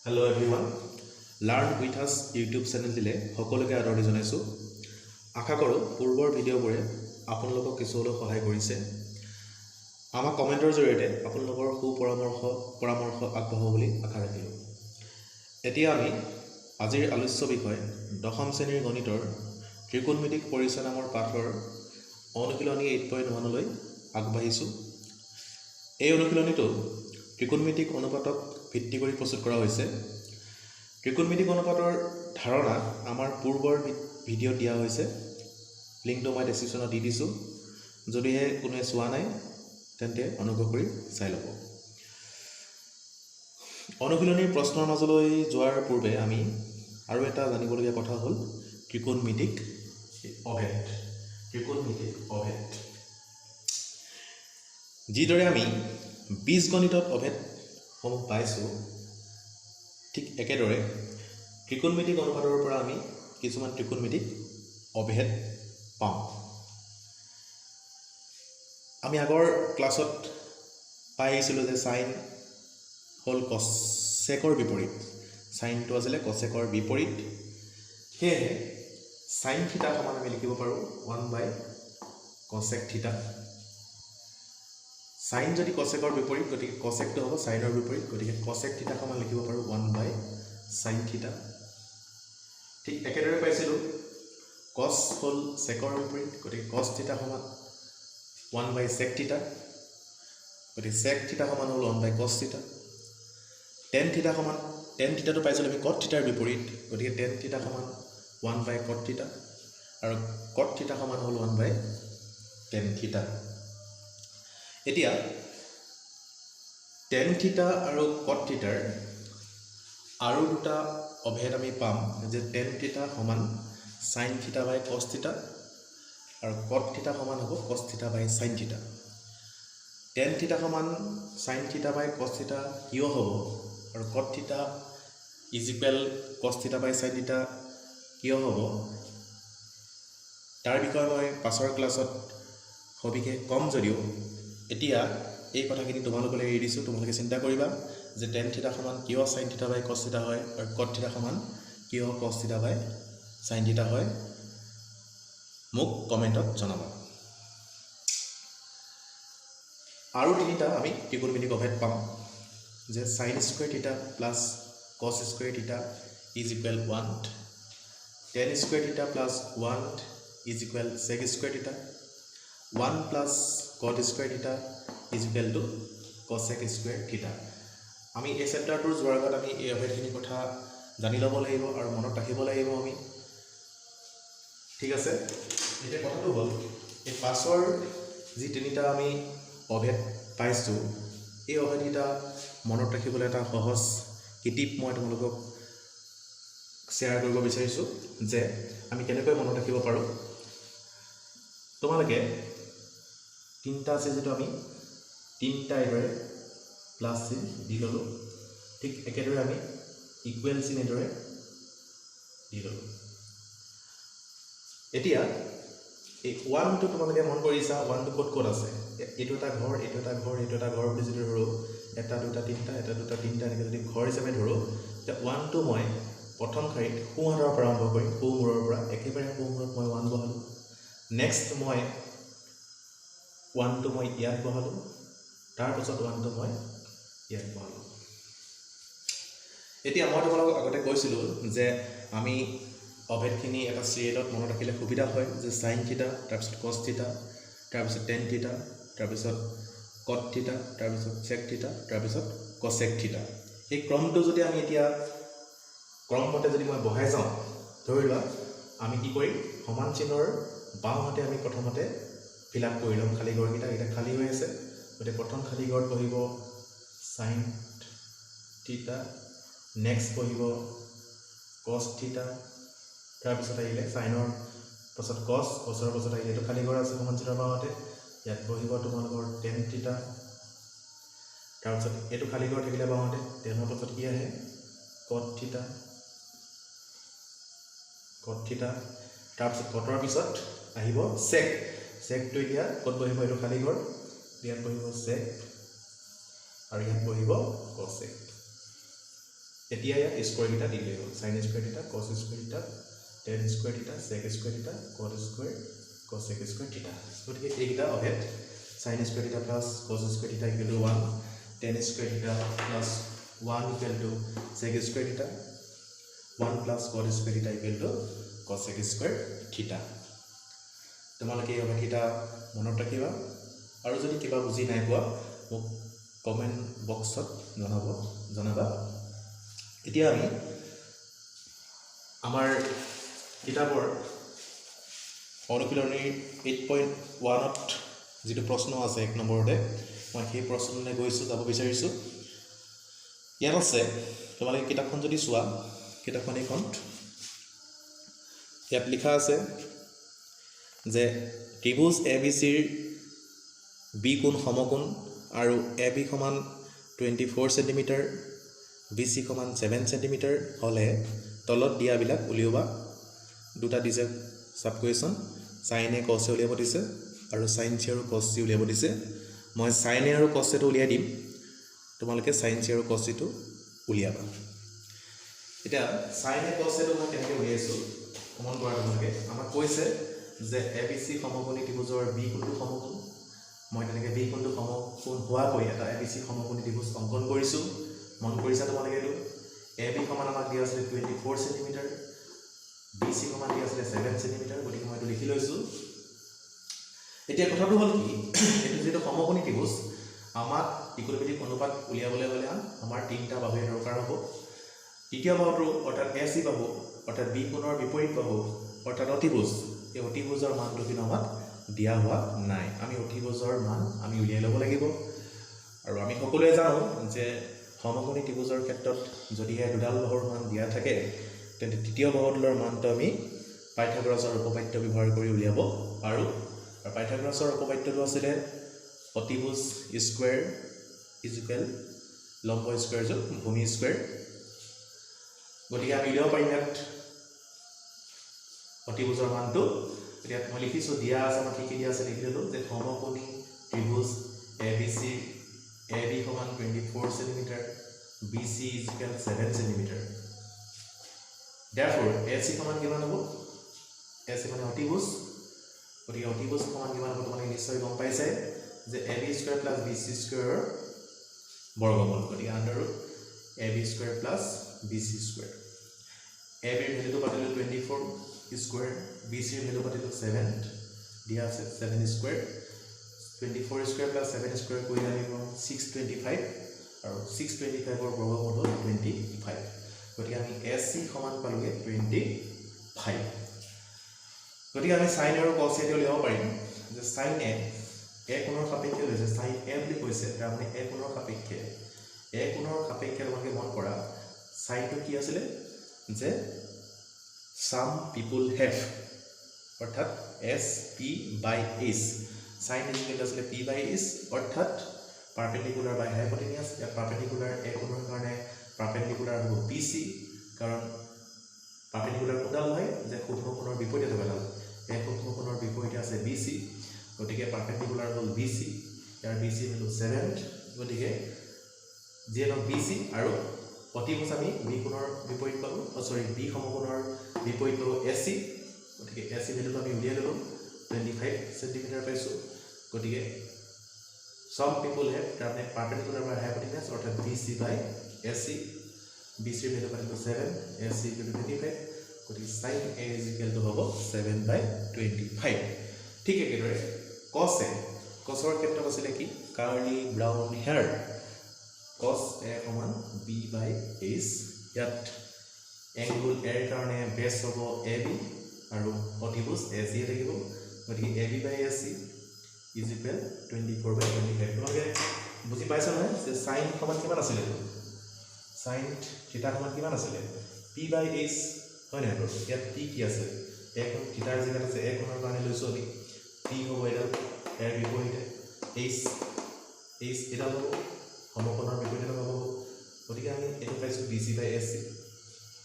Hello everyone. Learn with us YouTube channel দিলে সকলোকে আদৰণি জনাইছো। আশা কৰোঁ পূৰ্বৰ ভিডিঅ'বোৰে আপোনালোকক কিছু হ'লেও সহায় কৰিছে। আমাক কমেণ্টৰ জৰিয়তে আপোনালোকৰ পৰামৰ্শ আগবঢ়াব বুলি আশা ৰাখিলোঁ। এতিয়া আমি আজিৰ আলোচ্য বিষয় দশম শ্ৰেণীৰ গণিতৰ ত্ৰিকোণমিতিক পৰিচয় নামৰ পাঠৰ অনুশীলনী 8.1লৈ আগবাঢ়িছোঁ। এই অনুশীলনীটো ত্ৰিকোণমিতিক অনুপাতক ভিত্তি কৰি প্ৰস্তুত কৰা হৈছে। ত্ৰিকোণমিতিক অনুপাতৰ ধাৰণা আমাৰ পূৰ্বৰ ভিডিঅ' দিয়া হৈছে, লিংকটো মই ডেছক্ৰিপশ্যনত দি দিছোঁ। যদিহে কোনোৱে চোৱা নাই তেন্তে অনুগ্ৰহ কৰি চাই ল'ব। অনুশীলনীৰ প্ৰশ্নৰ মাজলৈ যোৱাৰ পূৰ্বে আমি আৰু এটা জানিবলগীয়া কথা হ'ল ত্ৰিকোণমিতিক অভেদ। যিদৰে আমি বীজগণিতত অভেদসমূহ পাইছোঁ, ঠিক একেদৰে ত্ৰিকোণমিতিক অনুপাতৰ পৰা আমি কিছুমান ত্ৰিকোণমিতিক অভেদ পাওঁ। আমি আগৰ ক্লাছত পাই আহিছিলোঁ যে চাইন হ'ল কচেকৰ বিপৰীত, চাইনটো আছিলে কচেকৰ বিপৰীত। সেয়েহে চাইন থিটা সমান আমি লিখিব পাৰোঁ 1/cosec থিটা। চাইন যদি কচেকৰ বিপৰীত, গতিকে কচেকটো হ'ব চাইনৰ বিপৰীত, গতিকে কচেক থিটা সমান লিখিব পাৰোঁ 1/sin থিটা। ঠিক একেদৰে পাইছিলোঁ কচ হ'ল চেকৰ বিপৰীত, গতিকে কচ থিটা সমান 1/sec থিটা, গতিকে চেক থিটা সমান হ'ল 1/cos থিটা। টেন থিটাটো পাইছিলোঁ আমি কট থিটাৰ বিপৰীত, গতিকে টেন থিটা সমান 1/cot থিটা, আৰু কট থিটা সমান হ'ল 1/tan থিটা। এতিয়া টেন থিটা আৰু কট থিটাৰ আৰু দুটা অভেদ আমি পাম, যে টেন থিটা সমান চাইন থিটা বাই কচ থিটা, আৰু কট থিটা সমান হ'ব কচ থিটা বাই চাইন থিটা। টেন থিটা সমান চাইন থিটা বাই কচ থিটা কিয় হ'ব, আৰু কট থিটা ইজিকুৱেল কচ থিটা বাই চাইন থিটা কিয় হ'ব, তাৰ বিষয়ে মই পাছৰ ক্লাছত সবিশেষ ক'ম। যদিও এতিয়া এই কথাখিনি তোমালোকলৈ এৰি দিছোঁ। তোমালোকে চিন্তা কৰিবা যে টেন থিটা সমান কিয় চাইন থিটা বাই কচ থিটা হয়, আৰু কট থিটা সমান কিয় কচ থিটা বাই চাইন থিটা হয়, মোক কমেণ্টত জনাবা। আৰু তিনিটা আমি ত্ৰিকোণমিতিক অভেদ পাম, যে চাইন স্কুৱেৰ থিটা প্লাছ কচ স্কুৱেৰ থিটা ইজিকুৱেল 1, টেন স্কুৱেৰ থিটা প্লাছ 1 ইজিকুৱেল চেক স্কুৱেৰ থিটা, 1 প্লাছ কট স্কুৱেৰ থিটা ইজিকুৱেল টু কচেক স্কুৱেৰ থিটা। আমি এই চেপ্টাৰটোৰ যোৱাৰ আগত আমি এই অভেদখিনিৰ কথা জানি ল'ব লাগিব আৰু মনত ৰাখিব লাগিব আমি। ঠিক আছে, এতিয়া কথাটো হ'ল এই পাছৰ যি তিনিটা আমি অভেদ পাইছোঁ, এই অভেদকেইটা মনত ৰাখিবলৈ এটা সহজ কিটিপ মই তোমালোকক শ্বেয়াৰ কৰিব বিচাৰিছোঁ, যে আমি কেনেকৈ মনত ৰাখিব পাৰোঁ। তোমালোকে তিনিটা আছে, যিটো আমি তিনিটা এইদৰে প্লাছ চিন দি ল'লোঁ, ঠিক একেদৰে আমি ইকুৱেল চিন এইদৰে দি ল'লোঁ। এতিয়া এই 1টো তোমালোকে মন কৰিছা, 1টো ক'ত আছে, এইটো এটা ঘৰ, এইটো এটা ঘৰ, এইটো এটা ঘৰ বুলি যদি ধৰোঁ, এটা দুটা তিনিটা, এটা দুটা তিনিটা এনেকৈ যদি ঘৰ হিচাপে ধৰোঁ, তেতিয়া 1টো মই প্ৰথম শাৰীত সোঁহাতৰ পৰা আৰম্ভ কৰিম, সোঁমূৰৰ পৰা একেবাৰে সোঁমূৰত মই 1 বহালোঁ। নেক্সট মই 1টো মই ইয়াত বহালোঁ, তাৰপাছত 1টো মই ইয়াত বহালোঁ। এতিয়া মই তোমালোকক আগতে কৈছিলোঁ যে আমি অভেদখিনি এটা চিৰিয়েলত মনত ৰাখিলে সুবিধা হয়, যে চাইন থিটা, তাৰপিছত কচ থিটা, তাৰপিছত টেন থিটা, তাৰপিছত কট থিটা, তাৰপিছত চেক থিটা, তাৰপিছত কচেক থিটা। এই ক্ৰমটো যদি আমি এতিয়া ক্ৰমমতে যদি মই বহাই যাওঁ, ধৰি লোৱা আমি কি কৰিম, সমান চিহ্নৰ বাওঁহাতে আমি প্ৰথমতে ফিল আপ কৰি ল'ম খালী ঘৰকেইটা। এতিয়া খালী হৈ আছে, গতিকে প্ৰথম খালী ঘৰত বহিব চাইন থিটা, নেক্সট বহিব কচ থিটা, তাৰপিছত আহিলে চাইনৰ পাছত কচৰ পাছত আহিলে এইটো খালী ঘৰ আছে সমান চিহ্নৰ বাওঁহাতে, ইয়াত বহিব তোমালোকৰ টেন থিটা, তাৰপিছত এইটো খালী ঘৰ থাকিলে বাওঁহাতে, টেনৰ পাছত কি আহে কট থিটা, তাৰপিছত কটৰ পিছত আহিব চেক। চেকটো এতিয়া ক'ত বহিব, এইটো খালী ঘৰ, ইয়াত বহিব চেক, আৰু ইয়াত বহিব কচেক। এতিয়া ইয়াত স্কোৱাৰ কেইটা দিলেই হ'ল sine square theta cos square theta tan square theta sec square থিটা কট স্কোৱাৰ কসেক স্কোৱাৰ থিটা গতিকে এইকেইটা অভেদ sine square theta plus cos square theta equal to 1 tan square theta plus 1 equal to sec square theta 1 plus কট square theta equal two cosec square থিটা তোমালোকে এই অভেদকেইটা মনত ৰাখিবা আৰু যদি কিবা বুজি নাই পোৱা মোক কমেণ্ট বক্সত জনাবা এতিয়া আমি আমাৰ কিতাপৰ অনুশীলনীৰ 8.1ত যিটো প্ৰশ্ন আছে 1 নম্বৰতে মই সেই প্ৰশ্নলৈ যাব বিচাৰিছোঁ ইয়াত আছে তোমালোকে কিতাপখন যদি চোৱা কিতাপখন এইখন ইয়াত লিখা আছে যে ত্ৰিভুজ ABCৰ বি কোণ সমকোণ আৰু AB সমান 24 সেন্টিমিটাৰ BC সমান 7 সেন্টিমিটাৰ হলে তলত দিয়াবিলাক উলিওৱা দুটা দিছে সাব কুৱেশ্যন সাইন এ কস এ উলিয়াব দিছে আৰু সাইন চি আৰু কস চি উলিয়াব দিছে মই সাইন এ আৰু কস এটো উলিয়াই দিম তোমালোকে সাইন চি আৰু কস চিটো উলিয়াবা এটা সাইন এ কস এটো মই কেনেকৈ উলিয়াইছো কমন কৰা তোমালোকে আমাক কৈছে যে ABC সমকোণী ত্ৰিভুজৰ বি কোণটো সমকোণ মই তেনেকৈ বি কোণটো সমকোণ হোৱাকৈ এটা ABC সমকোণী ত্ৰিভুজ অংকন কৰিছোঁ মন কৰিছা তোমালোকে এইটো AB সমান আমাক দিয়া আছে 24 সেন্টিমিটাৰ BC সমান দিয়া আছে 7 সেন্টিমিটাৰ গতিকে মই এইটো লিখি লৈছোঁ এতিয়া কথাটো হ'ল কি এইটো যেটো সমকোণী ত্ৰিভুজ আমাক ত্ৰিকোণমিতিক অনুপাত উলিয়াবলৈ হ'লে আমাৰ তিনিটা বাহুৰ দৰকাৰ হ'ব তৃতীয় বাহুটো অৰ্থাৎ AC বাহু অৰ্থাৎ বি কোণৰ বিপৰীত বাহু অৰ্থাৎ অতিভুজ এই অতিভুজৰ মানটো কিন্তু আমাক দিয়া হোৱা নাই আমি অতিভুজৰ মান আমি উলিয়াই ল'ব লাগিব আৰু আমি সকলোৱে জানো যে সমকোণী ত্ৰিভুজৰ ক্ষেত্ৰত যদিহে দুডাল বাহুৰ মান দিয়া থাকে তেন্তে তৃতীয় বাহুটোৰ মানটো আমি পাইথাগোৰাছৰ উপপাদ্য ব্যৱহাৰ কৰি উলিয়াব পাৰোঁ আৰু পাইথাগোৰাছৰ উপপাদ্যটো আছিলে অতিভুজ স্কোৱাৰ ইজ ইকুৱেল লম্ব স্কোৱাৰ যোগ ভূমি স্কোৱাৰ গতিকে আমি উলিয়াব পাৰিম ইয়াত অতিভুজৰ মানটো এতিয়া মই লিখিছোঁ দিয়া আছে আমাক কি দিয়া আছে লিখি দিলোঁ যে সমকোণী ত্ৰিভুজ ABC AB সমান 24 centimetre BC is equal 7 centimetre therefore AC সমান কিমান হ'ব AC মানে অতিভুজ গতিকে অতিভুজ সমান কিমান হ'ব তোমালোকে নিশ্চয় গম পাইছে যে AB square plus BC square বৰ্গমূল গতিকে under root AB square plus BC square AB এৰ ভ্যালুটো পাতিলো 24 স্কয়াৰ BC এৰ ভ্যালু পাতিলো 7 দিয়া আছে 7 স্কয়াৰ 24 স্কয়াৰ প্লাস 7 স্কয়াৰ কৰি আনিব 625 আৰু 625 ৰ বৰ্গমূল হ'ল 25 গতিকে আমি AC সমান পালোগে 25 গতিকে আমি sin আৰু cos এটো লিখিব পাৰিম যে sin a কোণৰ সাপেক্ষে লৈছে sin a বুলি কৈছে তাৰ মানে a কোণৰ সাপেক্ষে তোমাকে মন কৰা sin টো কি আছিল যে some people have অৰ্থাৎ s p by s sin is equal to p by s অৰ্থাৎ perpendicular by hypotenuse या perpendicular a কোণৰ কাৰণে perpendicular হ'ব pc কাৰণ perpendicular কোণডাল হয় যে সূক্ষ্ম কোণৰ বিপৰীতে থকা এই সূক্ষ্ম কোণৰ বিপৰীতে আছে bc গতিকে perpendicular হ'ল bc ইয়াৰ bc হ'ল 7 গতিকে যেন bc আৰু অতিভুজ আমি b কোণৰ বিপৰীত পালো সৰি b সমকোণৰ বিপৰীত ac গতিকে ac ভ্যালুটো আমি উলিয়াই ললো 25 সেন্টিমিটাৰ পাইছো গতিকে some people have তাৰমানে perpendicular by hypotenuse অৰ্থাৎ bc by ac bc এর ভ্যালু পাইছো 7 ac ইকুয়াল টু 25 গতিকে sin a is equal to হ'ব 7 by 25 ঠিক একেদৰে cos a cosৰ ক্ষেত্ৰত আছিল কি curly brown hair cos a সমান b by s ইয়াত এংগল a ৰ কাৰণে বেস হ'ব ab আৰু অতিভুজ ac থাকিব গতিকে ab by ac is equal 24 by 25 তোমালোকে বুজি পাইছা নহয় যে sin সমান কিমান আছিল sin থিটা সমান কিমান আছিল p by s হয় না ইয়াত p কি আছে a কোণ থিটাৰ জেগাত আছে a কোণৰ কাৰণে লৈছো আমি p হ'ব এডাল এৰ বিপৰীতে s এডাল হ'ব সমকোণৰ বিপৰীতে হ'ব গতিকে আমি এটো পাইছো bc by sc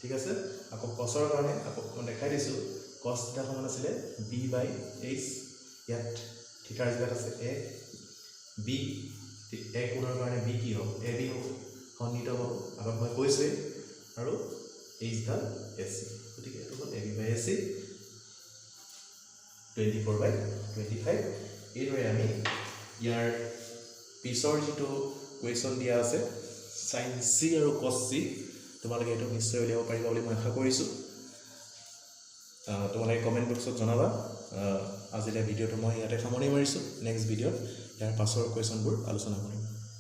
ঠিক আছে আকৌ cosৰ কাৰণে আকৌ মই দেখাই দিছো cos থিটা সমান আছিল b by s ইয়াত থিটাৰ জেগাত আছে a b a কোণৰ কাৰণে b কি হ'ব ab হ'ব সন্নিহিত হ'ব আগত মই কৈছোৱে আৰু এইচডাল এচি গতিকে এইটো হ'ল এবি বাই এচি 24/25 এইদৰে আমি ইয়াৰ পিছৰ যিটো কুৱেশ্যন দিয়া আছে সাইন চি আৰু কছ চি তোমালোকে এইটো নিশ্চয় উলিয়াব পাৰিবা বুলি মই আশা কৰিছোঁ তোমালোকে কমেণ্ট বক্সত জনাবা আজিলৈ ভিডিঅ'টো মই ইয়াতে সামৰণি মাৰিছোঁ নেক্সট ভিডিঅ'ত ইয়াৰ পাছৰ কুৱেশ্যনবোৰ আলোচনা কৰিম